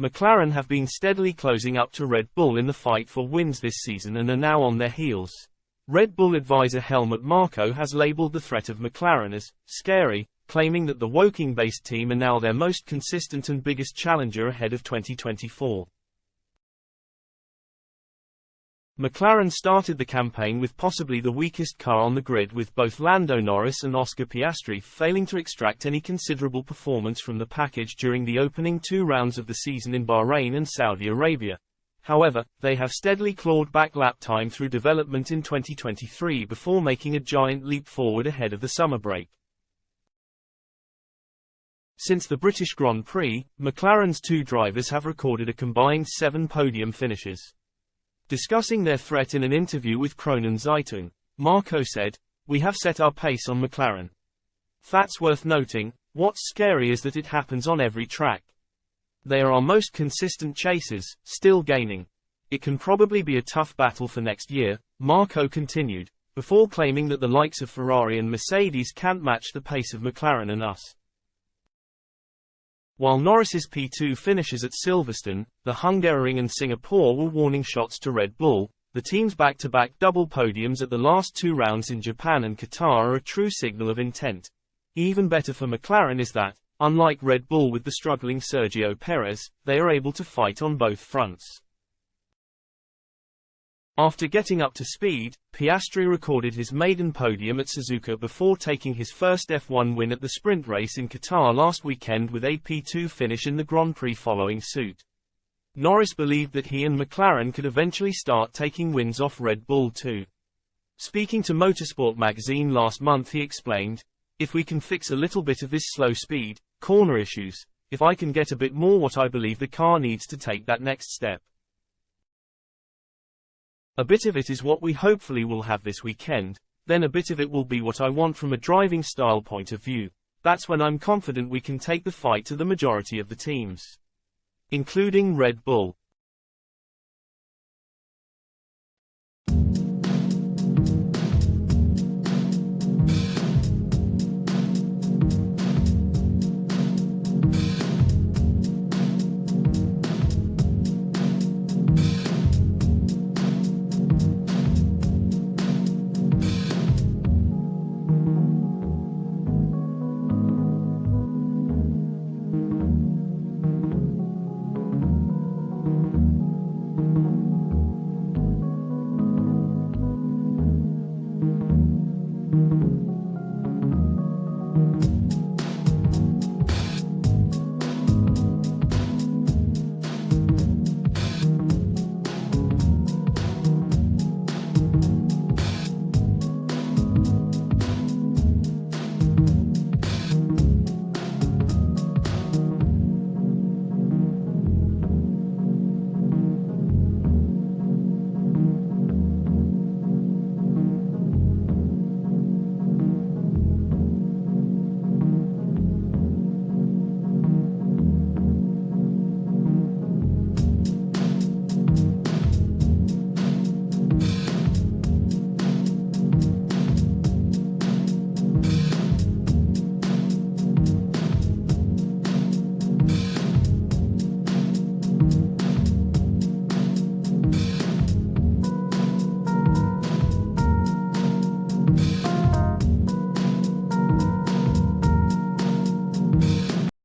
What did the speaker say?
McLaren have been steadily closing up to Red Bull in the fight for wins this season and are now on their heels. Red Bull advisor Helmut Marko has labeled the threat of McLaren as scary, claiming that the Woking-based team are now their most consistent and biggest challenger ahead of 2024. McLaren started the campaign with possibly the weakest car on the grid, with both Lando Norris and Oscar Piastri failing to extract any considerable performance from the package during the opening 2 rounds of the season in Bahrain and Saudi Arabia. However, they have steadily clawed back lap time through development in 2023 before making a giant leap forward ahead of the summer break. Since the British Grand Prix, McLaren's 2 drivers have recorded a combined 7 podium finishes. Discussing their threat in an interview with Kronen Zeitung, Marko said, "We have set our pace on McLaren. That's worth noting. What's scary is that it happens on every track. They are our most consistent chasers, still gaining. It can probably be a tough battle for next year," Marko continued, before claiming that the likes of Ferrari and Mercedes can't match the pace of McLaren and us. While Norris's P2 finishes at Silverstone, the Hungaroring and Singapore were warning shots to Red Bull. The team's back-to-back double podiums at the last 2 rounds in Japan and Qatar are a true signal of intent. Even better for McLaren is that, unlike Red Bull with the struggling Sergio Perez, they are able to fight on both fronts. After getting up to speed, Piastri recorded his maiden podium at Suzuka before taking his first F1 win at the sprint race in Qatar last weekend with a P2 finish in the Grand Prix following suit. Norris believed that he and McLaren could eventually start taking wins off Red Bull too. Speaking to Motorsport magazine last month, he explained, "If we can fix a little bit of this slow speed, corner issues, if I can get a bit more what I believe the car needs to take that next step. A bit of it is what we hopefully will have this weekend, then a bit of it will be what I want from a driving style point of view. That's when I'm confident we can take the fight to the majority of the teams, including Red Bull."